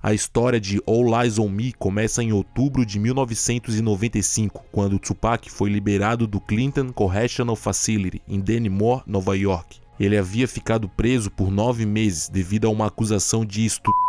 A história de All Eyes on Me começa em outubro de 1995, quando Tupac foi liberado do Clinton Correctional Facility, em Dannemora, Nova York. Ele havia ficado preso por 9 meses devido a uma acusação de estupro.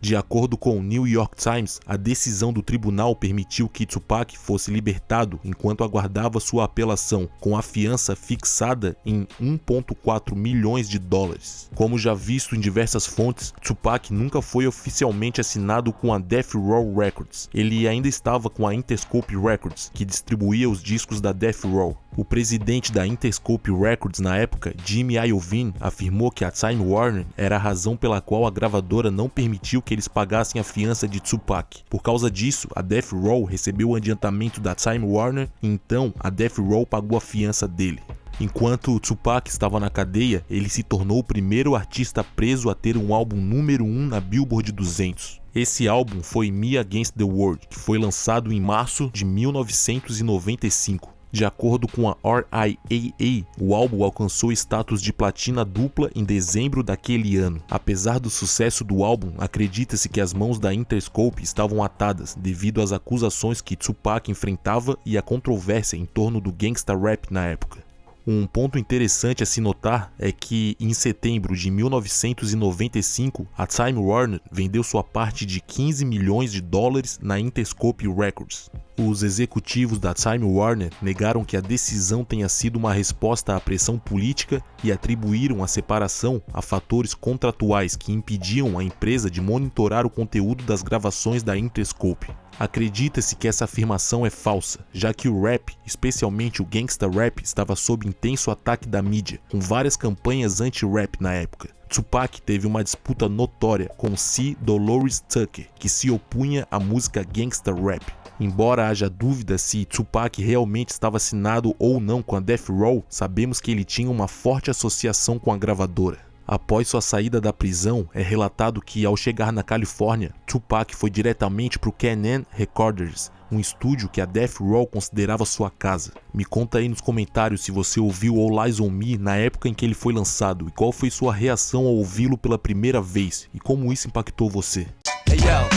De acordo com o New York Times, a decisão do tribunal permitiu que Tupac fosse libertado enquanto aguardava sua apelação, com a fiança fixada em 1,4 milhões de dólares. Como já visto em diversas fontes, Tupac nunca foi oficialmente assinado com a Death Row Records. Ele ainda estava com a Interscope Records, que distribuía os discos da Death Row. O presidente da Interscope Records na época, Jimmy Iovine, afirmou que a Time Warner era a razão pela qual a gravadora não permitiu que eles pagassem a fiança de Tupac. Por causa disso, a Death Row recebeu o adiantamento da Time Warner e então a Death Row pagou a fiança dele. Enquanto Tupac estava na cadeia, ele se tornou o primeiro artista preso a ter um álbum número 1 na Billboard 200. Esse álbum foi Me Against the World, que foi lançado em março de 1995. De acordo com a RIAA, o álbum alcançou status de platina dupla em dezembro daquele ano. Apesar do sucesso do álbum, acredita-se que as mãos da Interscope estavam atadas devido às acusações que Tupac enfrentava e a controvérsia em torno do gangsta rap na época. Um ponto interessante a se notar é que, em setembro de 1995, a Time Warner vendeu sua parte de 15 milhões de dólares na Interscope Records. Os executivos da Time Warner negaram que a decisão tenha sido uma resposta à pressão política e atribuíram a separação a fatores contratuais que impediam a empresa de monitorar o conteúdo das gravações da Interscope. Acredita-se que essa afirmação é falsa, já que o rap, especialmente o gangsta rap, estava sob intenso ataque da mídia, com várias campanhas anti-rap na época. Tupac teve uma disputa notória com C. Dolores Tucker, que se opunha à música gangsta rap. Embora haja dúvida se Tupac realmente estava assinado ou não com a Death Row, sabemos que ele tinha uma forte associação com a gravadora. Após sua saída da prisão, é relatado que, ao chegar na Califórnia, Tupac foi diretamente para o Can-Am Recorders, um estúdio que a Death Row considerava sua casa. Me conta aí nos comentários se você ouviu All Eyes on Me na época em que ele foi lançado e qual foi sua reação ao ouvi-lo pela primeira vez e como isso impactou você. Hey yo,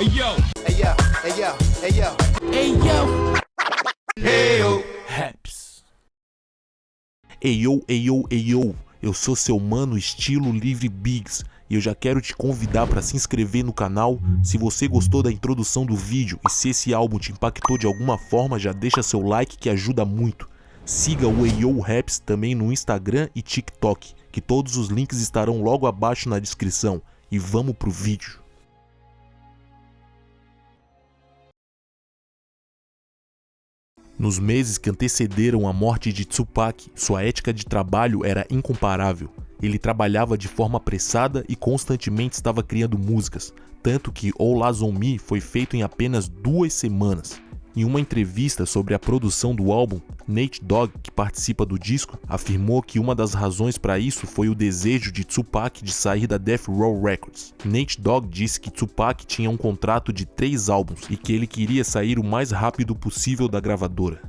hey yo, hey yo, hey yo, hey yo, hey yo, hey yo, Raps. Ei yo, ei yo, ei yo. Eu sou seu mano estilo Livre Biggs e eu já quero te convidar para se inscrever no canal. Se você gostou da introdução do vídeo e se esse álbum te impactou de alguma forma, já deixa seu like que ajuda muito. Siga o Ayo Raps também no Instagram e TikTok, que todos os links estarão logo abaixo na descrição. E vamos pro vídeo. Nos meses que antecederam a morte de Tupac, sua ética de trabalho era incomparável. Ele trabalhava de forma apressada e constantemente estava criando músicas, tanto que All Eyes on Me foi feito em apenas 2 semanas. Em uma entrevista sobre a produção do álbum, Nate Dogg, que participa do disco, afirmou que uma das razões para isso foi o desejo de Tupac de sair da Death Row Records. Nate Dogg disse que Tupac tinha um contrato de 3 álbuns e que ele queria sair o mais rápido possível da gravadora.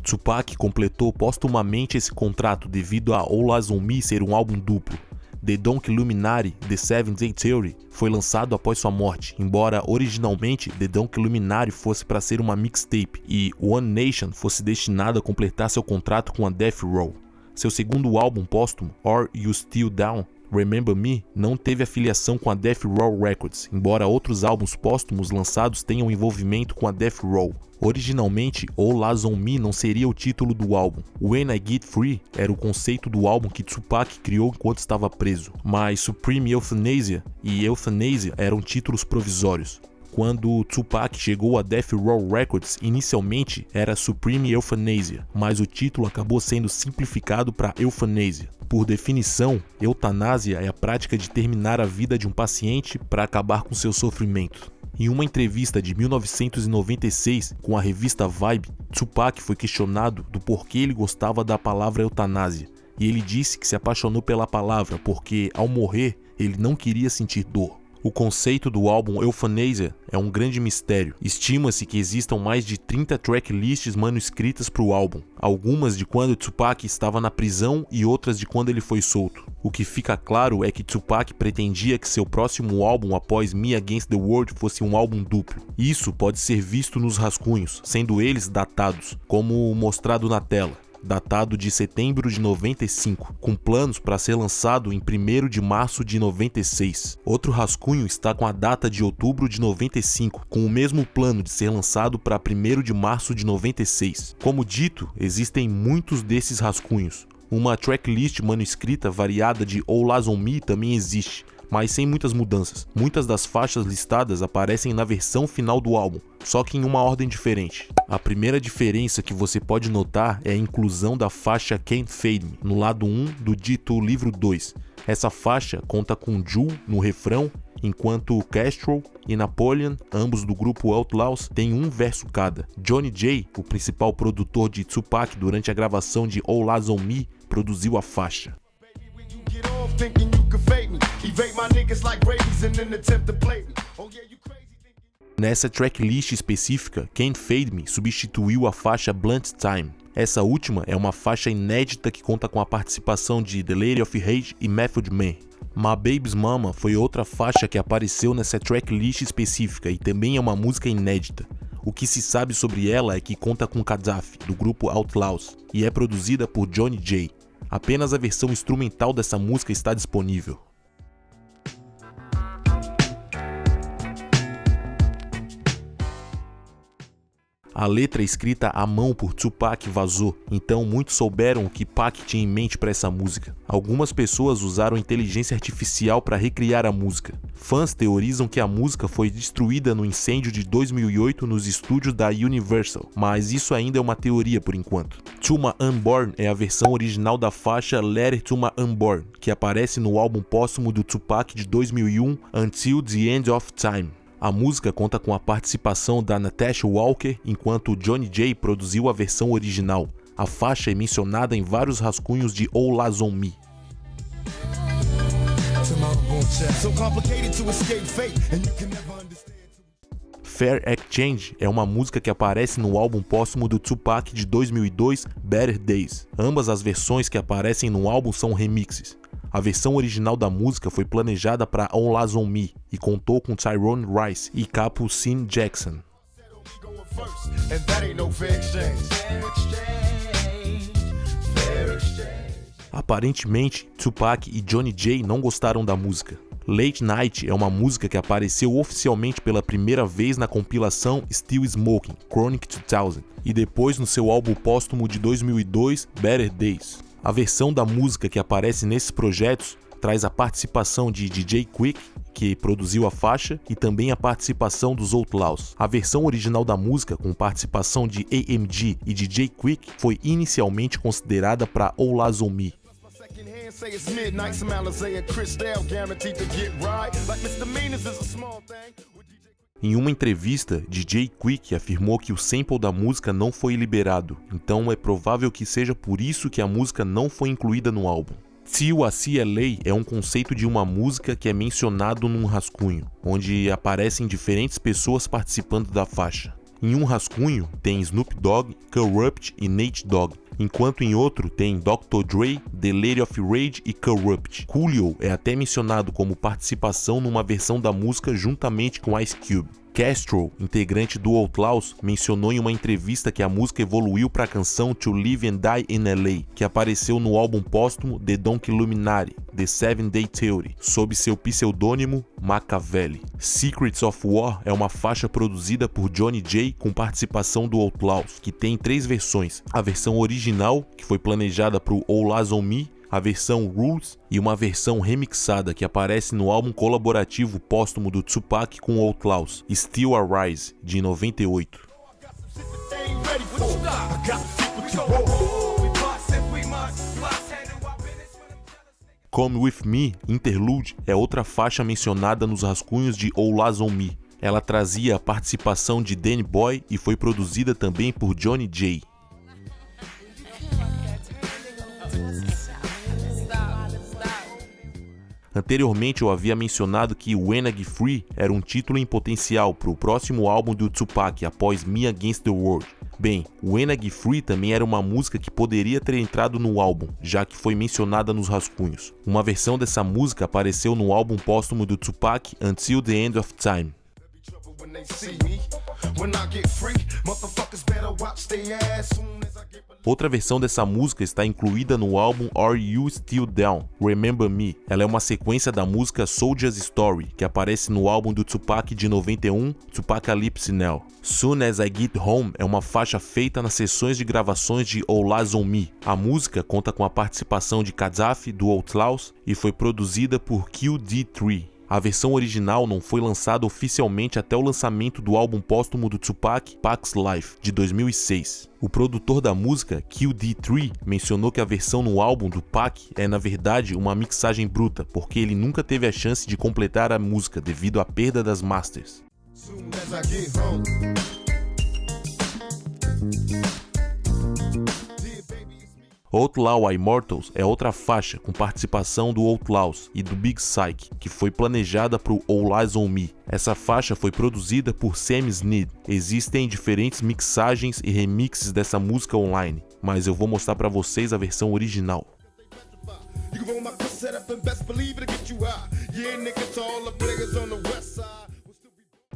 Tupac completou póstumamente esse contrato devido a All Eyes on Me ser um álbum duplo. The Donk Illuminati, The 7 Day Theory, foi lançado após sua morte, embora originalmente The Donk Illuminati fosse para ser uma mixtape e One Nation fosse destinado a completar seu contrato com a Death Row. Seu segundo álbum póstumo, Are You Still Down? Remember Me, não teve afiliação com a Death Row Records, embora outros álbuns póstumos lançados tenham envolvimento com a Death Row. Originalmente, All Eyes on Me não seria o título do álbum. When I Get Free era o conceito do álbum que Tupac criou enquanto estava preso, mas Supreme Euthanasia e Euthanasia eram títulos provisórios. Quando Tupac chegou a Death Row Records, inicialmente era Supreme Euthanasia, mas o título acabou sendo simplificado para Euthanasia. Por definição, eutanásia é a prática de terminar a vida de um paciente para acabar com seu sofrimento. Em uma entrevista de 1996 com a revista Vibe, Tupac foi questionado do porquê ele gostava da palavra eutanásia, e ele disse que se apaixonou pela palavra porque, ao morrer, ele não queria sentir dor. O conceito do álbum Euthanasia é um grande mistério. Estima-se que existam mais de 30 tracklists manuscritas para o álbum, algumas de quando Tupac estava na prisão e outras de quando ele foi solto. O que fica claro é que Tupac pretendia que seu próximo álbum após Me Against the World fosse um álbum duplo. Isso pode ser visto nos rascunhos, sendo eles datados, como mostrado na tela. Datado de setembro de 95, com planos para ser lançado em 1º de março de 96. Outro rascunho está com a data de outubro de 95, com o mesmo plano de ser lançado para 1º de março de 96. Como dito, existem muitos desses rascunhos. Uma tracklist manuscrita variada de All Eyes on Me também existe, mas sem muitas mudanças. Muitas das faixas listadas aparecem na versão final do álbum, só que em uma ordem diferente. A primeira diferença que você pode notar é a inclusão da faixa Can't Fade Me no lado 1 do dito livro 2. Essa faixa conta com Jul no refrão, enquanto Castro e Napoleon, ambos do grupo Outlaws, têm um verso cada. Johnny J, o principal produtor de Tupac durante a gravação de All Eyes on Me, produziu a faixa. Nessa tracklist específica, Can't Fade Me substituiu a faixa Blunt Time. Essa última é uma faixa inédita que conta com a participação de The Lady of Rage e Method Man. My Baby's Mama foi outra faixa que apareceu nessa tracklist específica e também é uma música inédita. O que se sabe sobre ela é que conta com Gaddafi, do grupo Outlaws, e é produzida por Johnny J. Apenas a versão instrumental dessa música está disponível. A letra escrita à mão por Tupac vazou, então muitos souberam o que Pac tinha em mente para essa música. Algumas pessoas usaram inteligência artificial para recriar a música. Fãs teorizam que a música foi destruída no incêndio de 2008 nos estúdios da Universal, mas isso ainda é uma teoria por enquanto. To My Unborn é a versão original da faixa Letter to My Unborn, que aparece no álbum póstumo do Tupac de 2001, Until the End of Time. A música conta com a participação da Natasha Walker, enquanto Johnny J produziu a versão original. A faixa é mencionada em vários rascunhos de All Eyes on Me. Fair Exchange é uma música que aparece no álbum póstumo do Tupac de 2002, Better Days. Ambas as versões que aparecem no álbum são remixes. A versão original da música foi planejada para All Eyes on Me e contou com Tyrone Rice e Capo Sin Jackson. Aparentemente, Tupac e Johnny J não gostaram da música. Late Night é uma música que apareceu oficialmente pela primeira vez na compilação Still Smoking, Chronic 2000, e depois no seu álbum póstumo de 2002, Better Days. A versão da música que aparece nesses projetos traz a participação de DJ Quick, que produziu a faixa, e também a participação dos Outlaws. A versão original da música, com participação de AMG e DJ Quick, foi inicialmente considerada para All Eyes on Me. Em uma entrevista, DJ Quick afirmou que o sample da música não foi liberado, então é provável que seja por isso que a música não foi incluída no álbum. TLA é um conceito de uma música que é mencionado num rascunho, onde aparecem diferentes pessoas participando da faixa. Em um rascunho tem Snoop Dogg, Kurupt e Nate Dogg, enquanto em outro tem Dr. Dre, The Lady of Rage e Kurupt. Coolio é até mencionado como participação numa versão da música juntamente com Ice Cube. Castro, integrante do Outlaws, mencionou em uma entrevista que a música evoluiu para a canção To Live and Die in LA, que apareceu no álbum póstumo The Donkey Luminary, The 7-Day Theory, sob seu pseudônimo Machiavelli. Secrets of War é uma faixa produzida por Johnny J com participação do Outlaws, que tem 3 versões. A versão original, que foi planejada para o All Eyes on Me, a versão Rules e uma versão remixada que aparece no álbum colaborativo póstumo do Tupac com Outlaws, Still Arise, de 98. Come With Me, Interlude, é outra faixa mencionada nos rascunhos de All Eyes on Me. Ela trazia a participação de Danny Boy e foi produzida também por Johnny J. Anteriormente eu havia mencionado que When I Get Free era um título em potencial para o próximo álbum do Tupac após Me Against the World. Bem, When I Get Free também era uma música que poderia ter entrado no álbum, já que foi mencionada nos rascunhos. Uma versão dessa música apareceu no álbum póstumo do Tupac, Until the End of Time. Outra versão dessa música está incluída no álbum Are You Still Down? Remember Me. Ela é uma sequência da música Soldier's Story, que aparece no álbum do Tupac de 91, Tupacalypse Now. Soon As I Get Home é uma faixa feita nas sessões de gravações de All Eyes On Me. A música conta com a participação de Gaddafi, do Outlaws, e foi produzida por QD3. A versão original não foi lançada oficialmente até o lançamento do álbum póstumo do Tupac, Pac's Life, de 2006. O produtor da música, QD3, mencionou que a versão no álbum do Pac é na verdade uma mixagem bruta, porque ele nunca teve a chance de completar a música devido à perda das masters. Outlaw Immortals é outra faixa com participação do Outlaws e do Big Syke, que foi planejada para o All Eyes On Me. Essa faixa foi produzida por Sam Snead. Existem diferentes mixagens e remixes dessa música online, mas eu vou mostrar para vocês a versão original.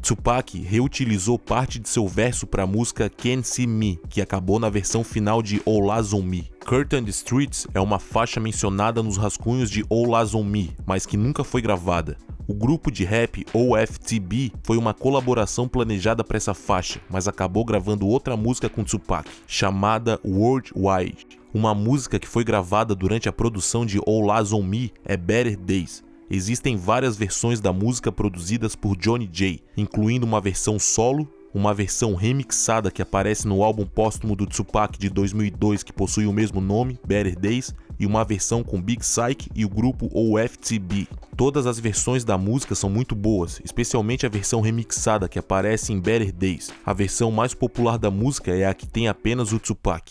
Tupac reutilizou parte de seu verso para a música Can't See Me, que acabou na versão final de All Eyes On Me. Curtain on the Streets é uma faixa mencionada nos rascunhos de All Eyes On Me, mas que nunca foi gravada. O grupo de rap OFTB foi uma colaboração planejada para essa faixa, mas acabou gravando outra música com Tupac, chamada Worldwide. Uma música que foi gravada durante a produção de All Eyes On Me é Better Days. Existem várias versões da música produzidas por Johnny J, incluindo uma versão solo, uma versão remixada que aparece no álbum póstumo do Tupac de 2002 que possui o mesmo nome, Better Days, e uma versão com Big Syke e o grupo OFTB. Todas as versões da música são muito boas, especialmente a versão remixada que aparece em Better Days. A versão mais popular da música é a que tem apenas o Tupac.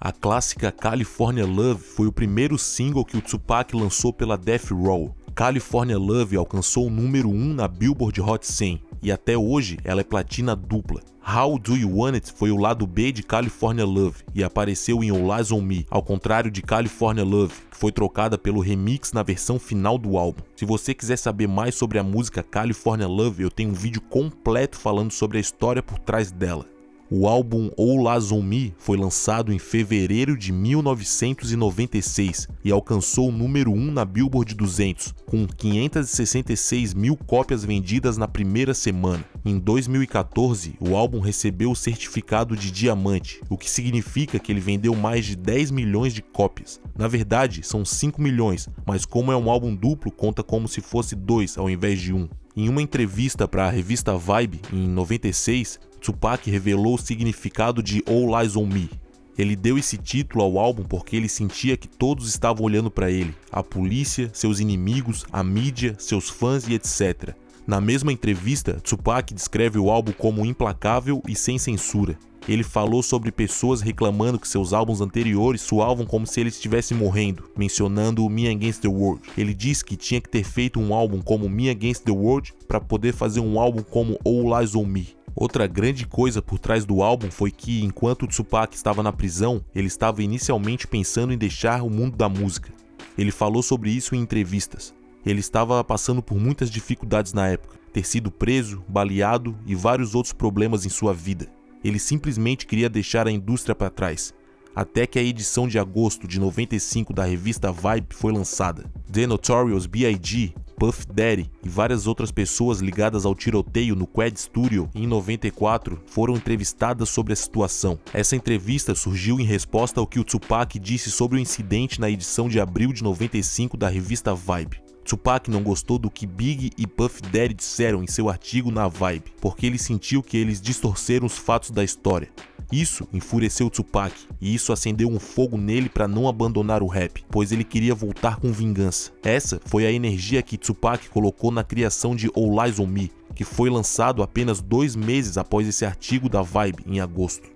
A clássica California Love foi o primeiro single que o Tupac lançou pela Death Row. California Love alcançou o número 1 na Billboard Hot 100 e até hoje ela é platina dupla. How Do You Want It foi o lado B de California Love e apareceu em All Eyes On Me, ao contrário de California Love, que foi trocada pelo remix na versão final do álbum. Se você quiser saber mais sobre a música California Love, eu tenho um vídeo completo falando sobre a história por trás dela. O álbum All Eyes On Me foi lançado em fevereiro de 1996 e alcançou o número 1 na Billboard 200, com 566 mil cópias vendidas na primeira semana. Em 2014, o álbum recebeu o certificado de diamante, o que significa que ele vendeu mais de 10 milhões de cópias. Na verdade, são 5 milhões, mas como é um álbum duplo, conta como se fosse 2 ao invés de 1. Em uma entrevista para a revista Vibe, em 96, Tupac revelou o significado de All Eyes On Me. Ele deu esse título ao álbum porque ele sentia que todos estavam olhando para ele, a polícia, seus inimigos, a mídia, seus fãs e etc. Na mesma entrevista, Tupac descreve o álbum como implacável e sem censura. Ele falou sobre pessoas reclamando que seus álbuns anteriores soavam como se ele estivesse morrendo, mencionando o Me Against the World. Ele disse que tinha que ter feito um álbum como Me Against the World para poder fazer um álbum como All Eyes On Me. Outra grande coisa por trás do álbum foi que, enquanto Tupac estava na prisão, ele estava inicialmente pensando em deixar o mundo da música. Ele falou sobre isso em entrevistas. Ele estava passando por muitas dificuldades na época, ter sido preso, baleado e vários outros problemas em sua vida. Ele simplesmente queria deixar a indústria para trás, até que a edição de agosto de 95 da revista Vibe foi lançada. The Notorious B.I.G., Puff Daddy e várias outras pessoas ligadas ao tiroteio no Quad Studio em 94 foram entrevistadas sobre a situação. Essa entrevista surgiu em resposta ao que o Tupac disse sobre o incidente na edição de abril de 95 da revista Vibe. Tupac não gostou do que Big e Puff Daddy disseram em seu artigo na Vibe, porque ele sentiu que eles distorceram os fatos da história. Isso enfureceu Tupac, e isso acendeu um fogo nele para não abandonar o rap, pois ele queria voltar com vingança. Essa foi a energia que Tupac colocou na criação de All Eyes On Me, que foi lançado apenas 2 meses após esse artigo da Vibe, em agosto.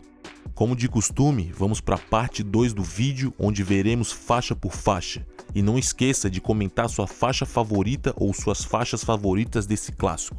Como de costume, vamos para a parte 2 do vídeo, onde veremos faixa por faixa. E não esqueça de comentar sua faixa favorita ou suas faixas favoritas desse clássico.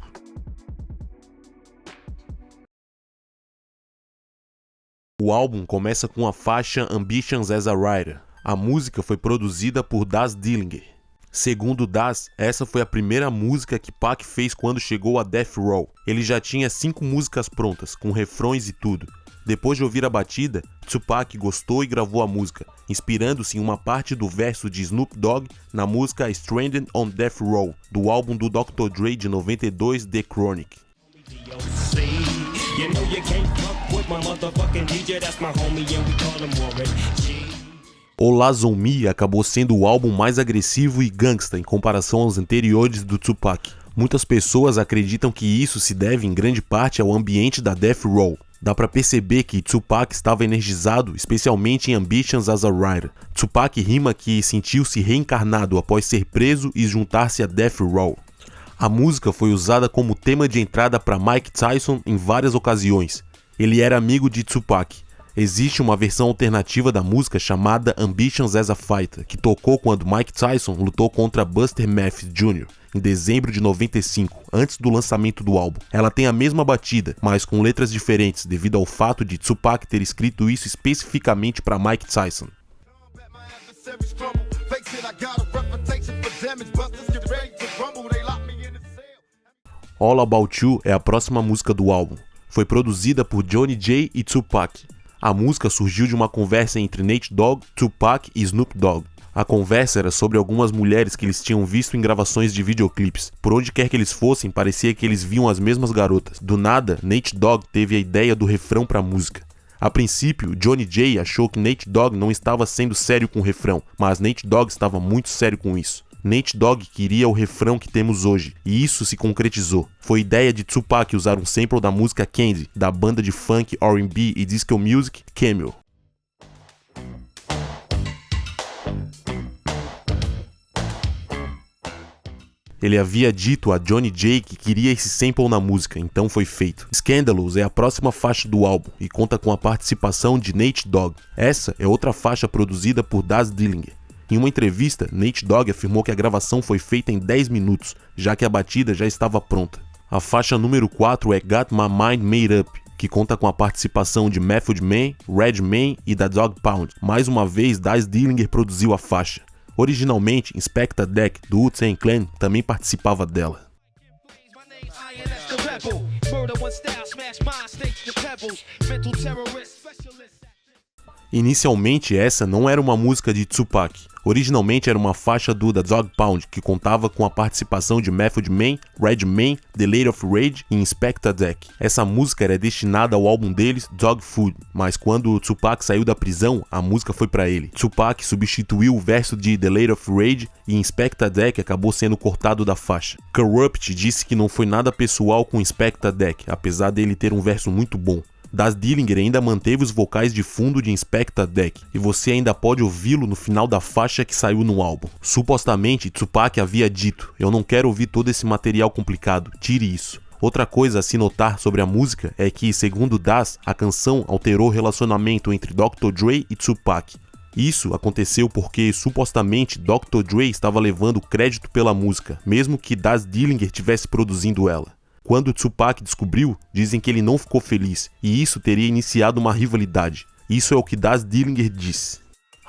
O álbum começa com a faixa Ambitions as a Writer. A música foi produzida por Daz Dillinger. Segundo Daz, essa foi a primeira música que Pac fez quando chegou a Death Row. Ele já tinha 5 músicas prontas, com refrões e tudo. Depois de ouvir a batida, Tupac gostou e gravou a música, inspirando-se em uma parte do verso de Snoop Dogg na música Stranded on Death Row, do álbum do Dr. Dre de 92, The Chronic. All Eyez on Me acabou sendo o álbum mais agressivo e gangsta em comparação aos anteriores do Tupac. Muitas pessoas acreditam que isso se deve em grande parte ao ambiente da Death Row. Dá pra perceber que Tupac estava energizado, especialmente em Ambitions as a Writer. Tupac rima que sentiu-se reencarnado após ser preso e juntar-se a Death Row. A música foi usada como tema de entrada para Mike Tyson em várias ocasiões. Ele era amigo de Tupac. Existe uma versão alternativa da música chamada Ambitions as a Fighter, que tocou quando Mike Tyson lutou contra Buster Matthews Jr. em dezembro de 95, antes do lançamento do álbum. Ela tem a mesma batida, mas com letras diferentes, devido ao fato de Tupac ter escrito isso especificamente para Mike Tyson. All About You é a próxima música do álbum. Foi produzida por Johnny J e Tupac. A música surgiu de uma conversa entre Nate Dogg, Tupac e Snoop Dogg. A conversa era sobre algumas mulheres que eles tinham visto em gravações de videoclipes. Por onde quer que eles fossem, parecia que eles viam as mesmas garotas. Do nada, Nate Dogg teve a ideia do refrão para a música. A princípio, Johnny J achou que Nate Dogg não estava sendo sério com o refrão, mas Nate Dogg estava muito sério com isso. Nate Dogg queria o refrão que temos hoje, e isso se concretizou. Foi ideia de Tupac usar um sample da música Candy, da banda de funk, R&B e disco music Camel. Ele havia dito a Johnny J que queria esse sample na música, então foi feito. Scandalous é a próxima faixa do álbum e conta com a participação de Nate Dogg. Essa é outra faixa produzida por Daz Dillinger. Em uma entrevista, Nate Dogg afirmou que a gravação foi feita em 10 minutos, já que a batida já estava pronta. A faixa número 4 é Got My Mind Made Up, que conta com a participação de Method Man, Redman e da Dogg Pound. Mais uma vez, Daz Dillinger produziu a faixa. Originalmente, Inspectah Deck, do Wu-Tang Clan, também participava dela. Inicialmente, essa não era uma música de Tupac. Originalmente era uma faixa do The Dogg Pound, que contava com a participação de Method Man, Redman, The Late of Rage e Inspectah Deck. Essa música era destinada ao álbum deles, Dog Food, mas quando Tupac saiu da prisão, a música foi para ele. Tupac substituiu o verso de The Late of Rage e Inspectah Deck acabou sendo cortado da faixa. Kurupt disse que não foi nada pessoal com Inspectah Deck, apesar dele ter um verso muito bom. Daz Dillinger ainda manteve os vocais de fundo de Inspectah Deck, e você ainda pode ouvi-lo no final da faixa que saiu no álbum. Supostamente, Tupac havia dito: "Eu não quero ouvir todo esse material complicado, tire isso". Outra coisa a se notar sobre a música é que, segundo Daz, a canção alterou o relacionamento entre Dr. Dre e Tupac. Isso aconteceu porque, supostamente, Dr. Dre estava levando crédito pela música, mesmo que Daz Dillinger tivesse produzindo ela. Quando Tupac descobriu, dizem que ele não ficou feliz, e isso teria iniciado uma rivalidade. Isso é o que Daz Dillinger disse.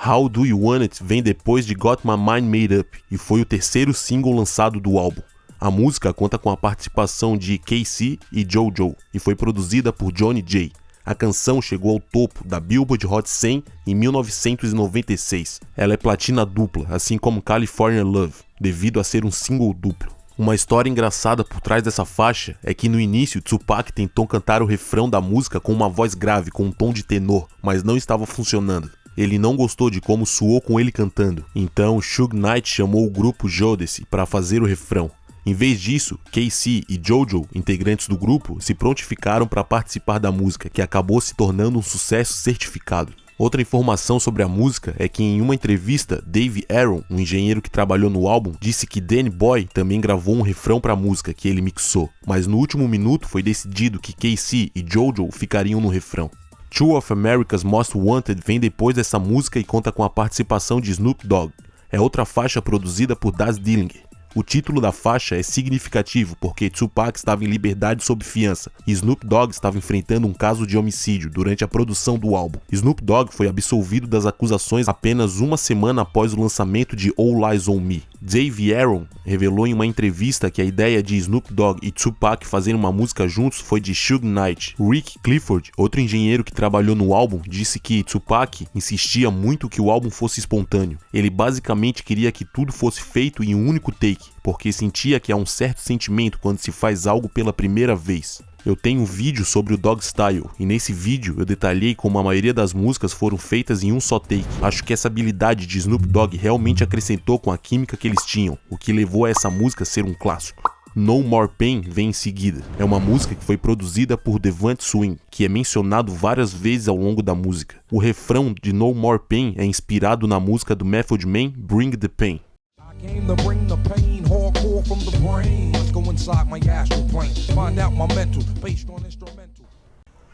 How Do You Want It vem depois de Got My Mind Made Up, e foi o terceiro single lançado do álbum. A música conta com a participação de KC e JoJo, e foi produzida por Johnny J. A canção chegou ao topo da Billboard Hot 100 em 1996. Ela é platina dupla, assim como California Love, devido a ser um single duplo. Uma história engraçada por trás dessa faixa é que no início Tupac tentou cantar o refrão da música com uma voz grave, com um tom de tenor, mas não estava funcionando. Ele não gostou de como soou com ele cantando, então Suge Knight chamou o grupo Jodeci para fazer o refrão. Em vez disso, KC e JoJo, integrantes do grupo, se prontificaram para participar da música, que acabou se tornando um sucesso certificado. Outra informação sobre a música é que em uma entrevista, Dave Aaron, um engenheiro que trabalhou no álbum, disse que Danny Boy também gravou um refrão para a música que ele mixou, mas no último minuto foi decidido que KC e JoJo ficariam no refrão. Two of America's Most Wanted vem depois dessa música e conta com a participação de Snoop Dogg. É outra faixa produzida por Daz Dillinger. O título da faixa é significativo porque Tupac estava em liberdade sob fiança e Snoop Dogg estava enfrentando um caso de homicídio durante a produção do álbum. Snoop Dogg foi absolvido das acusações apenas uma semana após o lançamento de All Eyes on Me. Dave Aaron revelou em uma entrevista que a ideia de Snoop Dogg e Tupac fazerem uma música juntos foi de Suge Knight. Rick Clifford, outro engenheiro que trabalhou no álbum, disse que Tupac insistia muito que o álbum fosse espontâneo. Ele basicamente queria que tudo fosse feito em um único take, porque sentia que há um certo sentimento quando se faz algo pela primeira vez. Eu tenho um vídeo sobre o Dogg Style, e nesse vídeo eu detalhei como a maioria das músicas foram feitas em um só take. Acho que essa habilidade de Snoop Dogg realmente acrescentou com a química que eles tinham, o que levou a essa música a ser um clássico. No More Pain vem em seguida. É uma música que foi produzida por Devant Swing, que é mencionado várias vezes ao longo da música. O refrão de No More Pain é inspirado na música do Method Man, Bring the Pain. Came to bring the pain, hardcore from the brain. Let's go inside my astral plane, find out my mental, based on instrumental.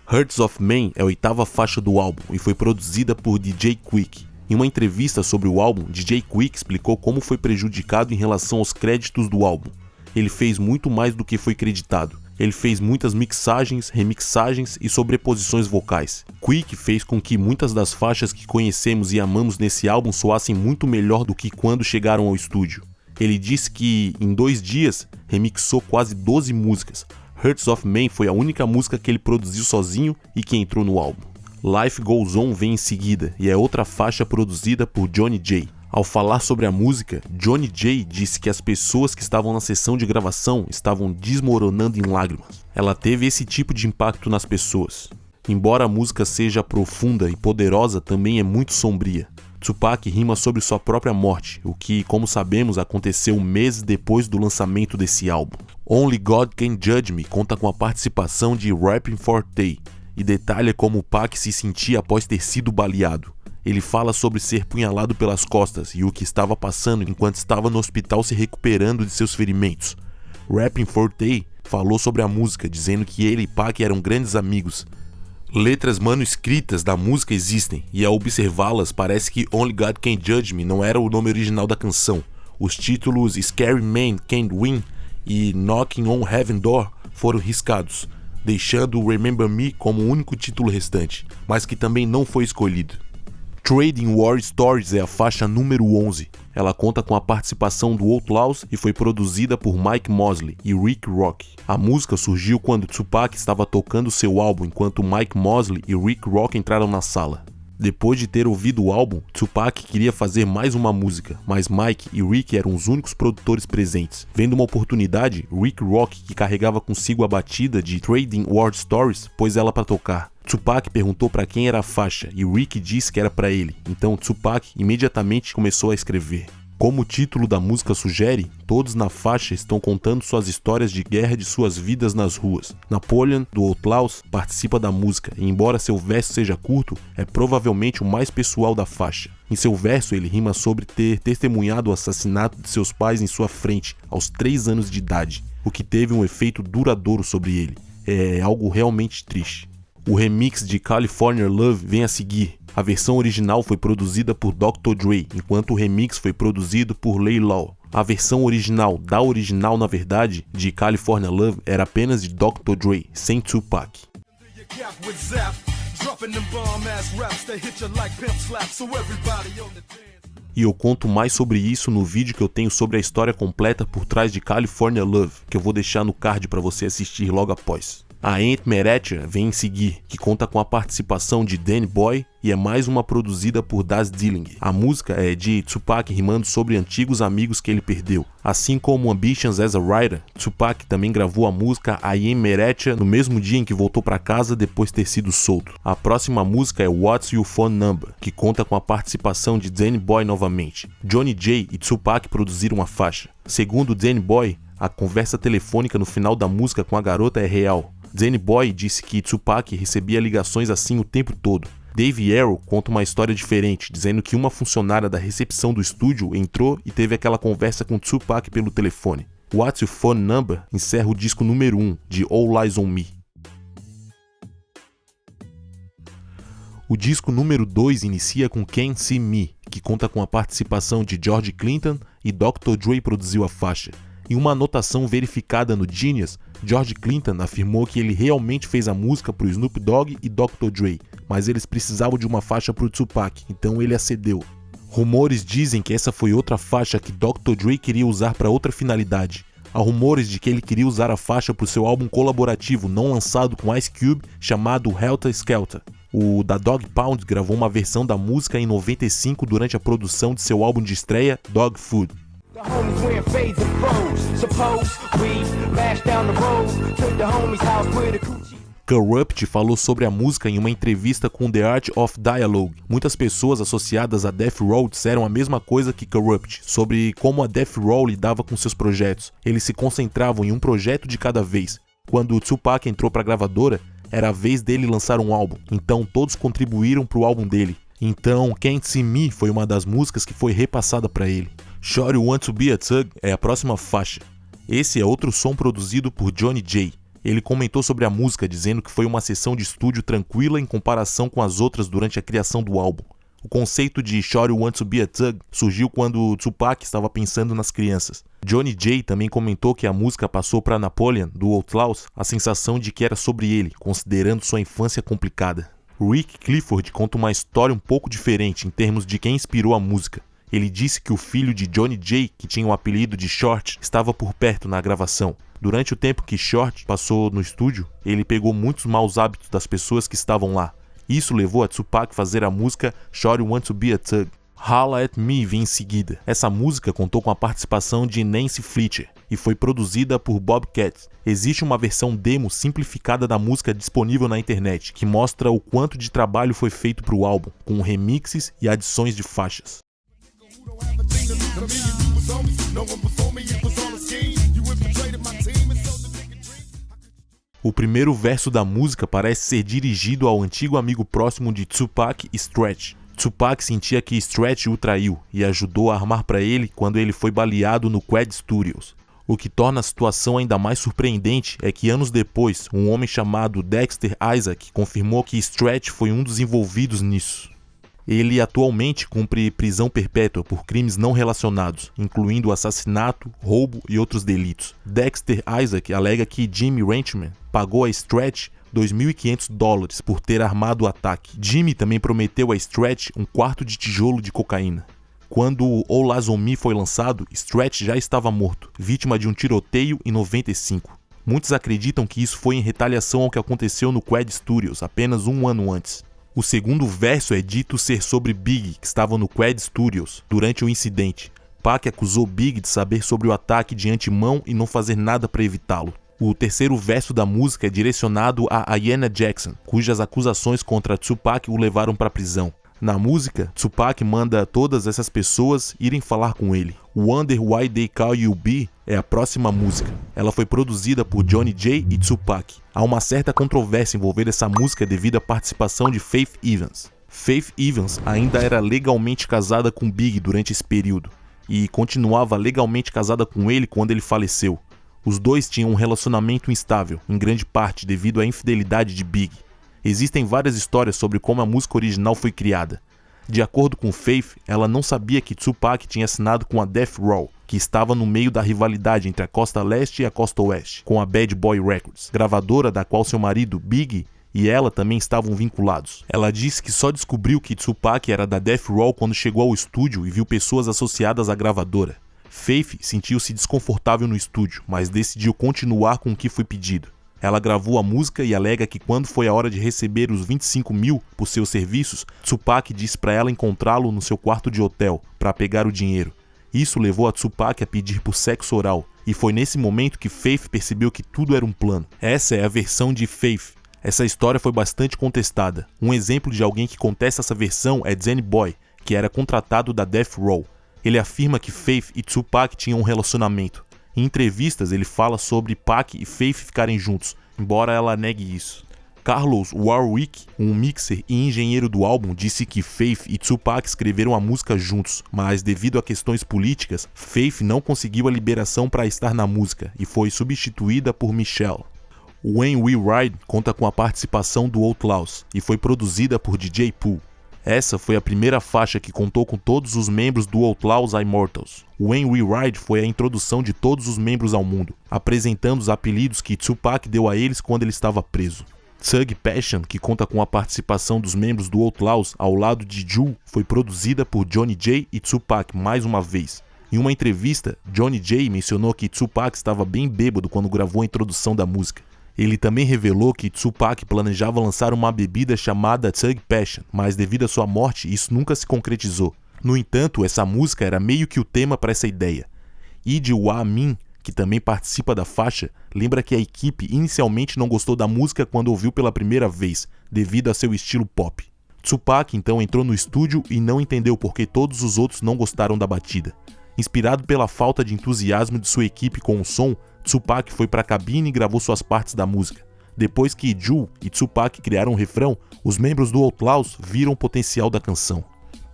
Hearts of Man é a 8ª faixa do álbum e foi produzida por DJ Quick. Em uma entrevista sobre o álbum, DJ Quick explicou como foi prejudicado em relação aos créditos do álbum. Ele fez muito mais do que foi creditado. Ele fez muitas mixagens, remixagens e sobreposições vocais. Quick fez com que muitas das faixas que conhecemos e amamos nesse álbum soassem muito melhor do que quando chegaram ao estúdio. Ele disse que, em 2 dias, remixou quase 12 músicas. Hearts of Man foi a única música que ele produziu sozinho e que entrou no álbum. Life Goes On vem em seguida e é outra faixa produzida por Johnny J. Ao falar sobre a música, Johnny J disse que as pessoas que estavam na sessão de gravação estavam desmoronando em lágrimas. Ela teve esse tipo de impacto nas pessoas. Embora a música seja profunda e poderosa, também é muito sombria. Tupac rima sobre sua própria morte, o que, como sabemos, aconteceu meses depois do lançamento desse álbum. Only God Can Judge Me conta com a participação de Rappin' 4-Tay e detalha como o Pac se sentia após ter sido baleado. Ele fala sobre ser punhalado pelas costas e o que estava passando enquanto estava no hospital se recuperando de seus ferimentos. Rappin' 4-Tay falou sobre a música, dizendo que ele e Pac eram grandes amigos. Letras manuscritas da música existem, e ao observá-las parece que Only God Can Judge Me não era o nome original da canção. Os títulos Scary Man Can't Win e Knocking on Heaven Door foram riscados, deixando Remember Me como o único título restante, mas que também não foi escolhido. Trading War Stories é a faixa número 11. Ela conta com a participação do Outlaws e foi produzida por Mike Mosley e Rick Rock. A música surgiu quando Tupac estava tocando seu álbum enquanto Mike Mosley e Rick Rock entraram na sala. Depois de ter ouvido o álbum, Tupac queria fazer mais uma música, mas Mike e Rick eram os únicos produtores presentes. Vendo uma oportunidade, Rick Rock, que carregava consigo a batida de Trading War Stories, pôs ela para tocar. Tupac perguntou para quem era a faixa e Rick disse que era para ele, então Tupac imediatamente começou a escrever. Como o título da música sugere, todos na faixa estão contando suas histórias de guerra de suas vidas nas ruas. Napoleon, do Outlaws, participa da música e, embora seu verso seja curto, é provavelmente o mais pessoal da faixa. Em seu verso, ele rima sobre ter testemunhado o assassinato de seus pais em sua frente, aos 3 anos de idade, o que teve um efeito duradouro sobre ele. É algo realmente triste. O remix de California Love vem a seguir. A versão original foi produzida por Dr. Dre, enquanto o remix foi produzido por Lay Law. A versão original, na verdade, de California Love era apenas de Dr. Dre, sem Tupac. E eu conto mais sobre isso no vídeo que eu tenho sobre a história completa por trás de California Love, que eu vou deixar no card para você assistir logo após. A Aunt Meretia vem em seguir, que conta com a participação de Danny Boy e é mais uma produzida por Daz Dillinger. A música é de Tupac rimando sobre antigos amigos que ele perdeu. Assim como Ambitions as a Writer, Tupac também gravou a música I Am Meretia no mesmo dia em que voltou para casa depois de ter sido solto. A próxima música é What's Your Phone Number, que conta com a participação de Danny Boy novamente. Johnny J e Tupac produziram a faixa. Segundo Danny Boy, a conversa telefônica no final da música com a garota é real. Danny Boy disse que Tupac recebia ligações assim o tempo todo. Dave Arrow conta uma história diferente, dizendo que uma funcionária da recepção do estúdio entrou e teve aquela conversa com Tupac pelo telefone. What's Your Phone Number encerra o disco número 1 de All Eyes on Me. O disco número 2 inicia com Can't See Me, que conta com a participação de George Clinton e Dr. Dre produziu a faixa. Em uma anotação verificada no Genius, George Clinton afirmou que ele realmente fez a música para o Snoop Dogg e Dr. Dre, mas eles precisavam de uma faixa para o Tupac, então ele acedeu. Rumores dizem que essa foi outra faixa que Dr. Dre queria usar para outra finalidade. Há rumores de que ele queria usar a faixa para o seu álbum colaborativo não lançado com Ice Cube chamado Helter Skelter. O Da Dog Pound gravou uma versão da música em 95 durante a produção de seu álbum de estreia Dog Food. Kurupt falou sobre a música em uma entrevista com The Art of Dialogue. Muitas pessoas associadas a Death Row disseram a mesma coisa que Kurupt, sobre como a Death Row lidava com seus projetos. Eles se concentravam em um projeto de cada vez. Quando o Tupac entrou para a gravadora, era a vez dele lançar um álbum, então todos contribuíram para o álbum dele. Então, Can't See Me foi uma das músicas que foi repassada para ele. Shorty Want to Be a Thug é a próxima faixa. Esse é outro som produzido por Johnny J. Ele comentou sobre a música dizendo que foi uma sessão de estúdio tranquila em comparação com as outras durante a criação do álbum. O conceito de Shorty Want to Be a Thug surgiu quando Tupac estava pensando nas crianças. Johnny J também comentou que a música passou para Napoleon, do Outlaws, a sensação de que era sobre ele, considerando sua infância complicada. Rick Clifford conta uma história um pouco diferente em termos de quem inspirou a música. Ele disse que o filho de Johnny J, que tinha o apelido de Short, estava por perto na gravação. Durante o tempo que Short passou no estúdio, ele pegou muitos maus hábitos das pessoas que estavam lá. Isso levou a Tupac a fazer a música Shorty Want to Be a Thug. Holla at Me vem em seguida. Essa música contou com a participação de Nancy Fletcher e foi produzida por Bobcat. Existe uma versão demo simplificada da música disponível na internet, que mostra o quanto de trabalho foi feito para o álbum, com remixes e adições de faixas. O primeiro verso da música parece ser dirigido ao antigo amigo próximo de Tupac, Stretch. Tupac sentia que Stretch o traiu e ajudou a armar para ele quando ele foi baleado no Quad Studios. O que torna a situação ainda mais surpreendente é que anos depois, um homem chamado Dexter Isaac confirmou que Stretch foi um dos envolvidos nisso. Ele atualmente cumpre prisão perpétua por crimes não relacionados, incluindo assassinato, roubo e outros delitos. Dexter Isaac alega que Jimmy Ranchman pagou a Stretch $2.500 por ter armado o ataque. Jimmy também prometeu a Stretch um quarto de tijolo de cocaína. Quando o All Eyes on Me foi lançado, Stretch já estava morto, vítima de um tiroteio em 95. Muitos acreditam que isso foi em retaliação ao que aconteceu no Quad Studios apenas um ano antes. O segundo verso é dito ser sobre Big, que estava no Quad Studios durante o incidente. Pac acusou Big de saber sobre o ataque de antemão e não fazer nada para evitá-lo. O terceiro verso da música é direcionado a Ayanna Jackson, cujas acusações contra Tupac o levaram para a prisão. Na música, Tupac manda todas essas pessoas irem falar com ele. Wonder Why They Call You B é a próxima música. Ela foi produzida por Johnny J e Tupac. Há uma certa controvérsia envolvendo essa música devido à participação de Faith Evans. Faith Evans ainda era legalmente casada com Big durante esse período e continuava legalmente casada com ele quando ele faleceu. Os dois tinham um relacionamento instável, em grande parte devido à infidelidade de Big. Existem várias histórias sobre como a música original foi criada. De acordo com Faith, ela não sabia que Tupac tinha assinado com a Death Row, que estava no meio da rivalidade entre a Costa Leste e a Costa Oeste, com a Bad Boy Records, gravadora da qual seu marido, Big, e ela também estavam vinculados. Ela disse que só descobriu que Tupac era da Death Row quando chegou ao estúdio e viu pessoas associadas à gravadora. Faith sentiu-se desconfortável no estúdio, mas decidiu continuar com o que foi pedido. Ela gravou a música e alega que quando foi a hora de receber os 25 mil por seus serviços, Tupac disse para ela encontrá-lo no seu quarto de hotel para pegar o dinheiro. Isso levou a Tupac a pedir por sexo oral, e foi nesse momento que Faith percebeu que tudo era um plano. Essa é a versão de Faith. Essa história foi bastante contestada. Um exemplo de alguém que contesta essa versão é Danny Boy, que era contratado da Death Row. Ele afirma que Faith e Tupac tinham um relacionamento. Em entrevistas, ele fala sobre Pac e Faith ficarem juntos, embora ela negue isso. Carlos Warwick, um mixer e engenheiro do álbum, disse que Faith e Tupac escreveram a música juntos, mas devido a questões políticas, Faith não conseguiu a liberação para estar na música e foi substituída por Michelle. When We Ride conta com a participação do Outlaws e foi produzida por DJ Pooh. Essa foi a primeira faixa que contou com todos os membros do Outlaws Immortals. When We Ride foi a introdução de todos os membros ao mundo, apresentando os apelidos que Tupac deu a eles quando ele estava preso. Thug Passion, que conta com a participação dos membros do Outlaws ao lado de Jewel, foi produzida por Johnny J e Tupac mais uma vez. Em uma entrevista, Johnny J mencionou que Tupac estava bem bêbado quando gravou a introdução da música. Ele também revelou que Tupac planejava lançar uma bebida chamada Thug Passion, mas devido à sua morte isso nunca se concretizou. No entanto, essa música era meio que o tema para essa ideia. Idi Amin, que também participa da faixa, lembra que a equipe inicialmente não gostou da música quando ouviu pela primeira vez, devido a seu estilo pop. Tupac então entrou no estúdio e não entendeu por que todos os outros não gostaram da batida. Inspirado pela falta de entusiasmo de sua equipe com o som, Tupac foi para a cabine e gravou suas partes da música. Depois que Jewel e Tupac criaram o refrão, os membros do Outlaws viram o potencial da canção.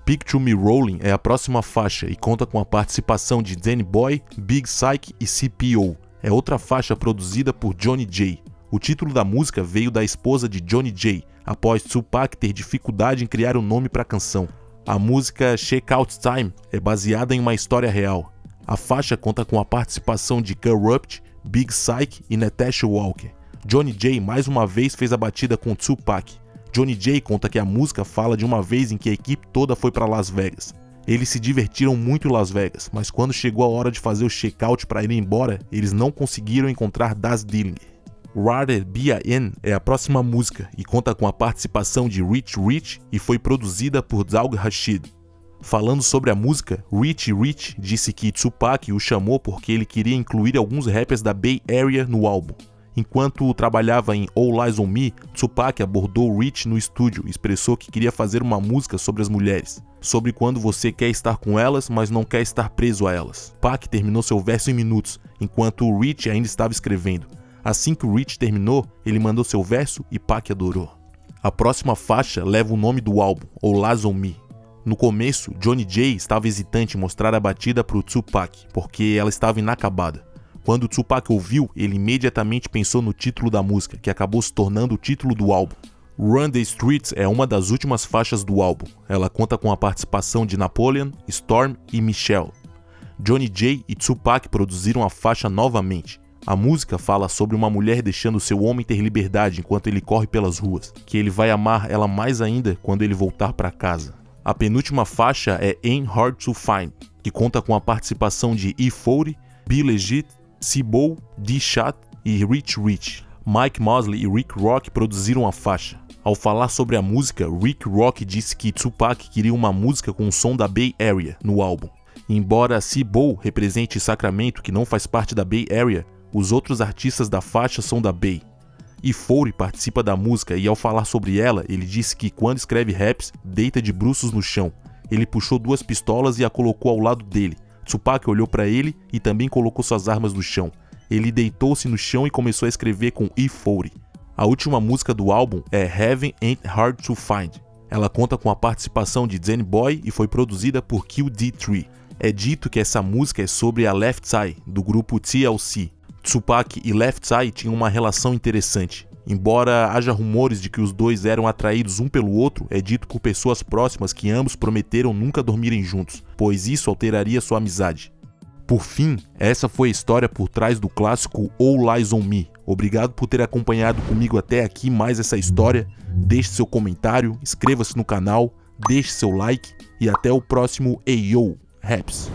Picture Me Rolling é a próxima faixa e conta com a participação de Danny Boy, Big Syke e CPO. É outra faixa produzida por Johnny J. O título da música veio da esposa de Johnny J, após Tupac ter dificuldade em criar um nome para a canção. A música Shake Out Time é baseada em uma história real. A faixa conta com a participação de Kurupt, Big Syke e Natasha Walker. Johnny J mais uma vez fez a batida com Tupac. Johnny J conta que a música fala de uma vez em que a equipe toda foi para Las Vegas. Eles se divertiram muito em Las Vegas, mas quando chegou a hora de fazer o check-out para ir embora, eles não conseguiram encontrar Daz Dillinger. Rather Be a In é a próxima música e conta com a participação de Rich Rich e foi produzida por Daug Rashid. Falando sobre a música, Rich Rich disse que Tupac o chamou porque ele queria incluir alguns rappers da Bay Area no álbum. Enquanto trabalhava em All Eyes on Me, Tupac abordou Rich no estúdio e expressou que queria fazer uma música sobre as mulheres, sobre quando você quer estar com elas, mas não quer estar preso a elas. Pac terminou seu verso em minutos, enquanto Rich ainda estava escrevendo. Assim que o Rich terminou, ele mandou seu verso e Pac adorou. A próxima faixa leva o nome do álbum, All Eyes on Me. No começo, Johnny J estava hesitante em mostrar a batida para o Tupac, porque ela estava inacabada. Quando o Tupac ouviu, ele imediatamente pensou no título da música, que acabou se tornando o título do álbum. Run the Streets é uma das últimas faixas do álbum. Ela conta com a participação de Napoleon, Storm e Michelle. Johnny J e Tupac produziram a faixa novamente. A música fala sobre uma mulher deixando seu homem ter liberdade enquanto ele corre pelas ruas, que ele vai amar ela mais ainda quando ele voltar para casa. A penúltima faixa é Ain't Hard to Find, que conta com a participação de E40, Be Legit, C-Bo, D-Shot e Rich Rich. Mike Mosley e Rick Rock produziram a faixa. Ao falar sobre a música, Rick Rock disse que Tupac queria uma música com o som da Bay Area no álbum. Embora C-Bo represente Sacramento, que não faz parte da Bay Area, os outros artistas da faixa são da Bay. E40 participa da música e ao falar sobre ela, ele disse que quando escreve raps, deita de bruços no chão. Ele puxou 2 pistolas e a colocou ao lado dele. Tupac olhou para ele e também colocou suas armas no chão. Ele deitou-se no chão e começou a escrever com E40. A última música do álbum é Heaven Ain't Hard to Find. Ela conta com a participação de Danny Boy e foi produzida por QD3. É dito que essa música é sobre a Left Eye, do grupo TLC. Tupac e Left Eye tinham uma relação interessante. Embora haja rumores de que os dois eram atraídos um pelo outro, é dito por pessoas próximas que ambos prometeram nunca dormirem juntos, pois isso alteraria sua amizade. Por fim, essa foi a história por trás do clássico All Eyes on Me. Obrigado por ter acompanhado comigo até aqui mais essa história. Deixe seu comentário, inscreva-se no canal, deixe seu like e até o próximo Ayo Raps.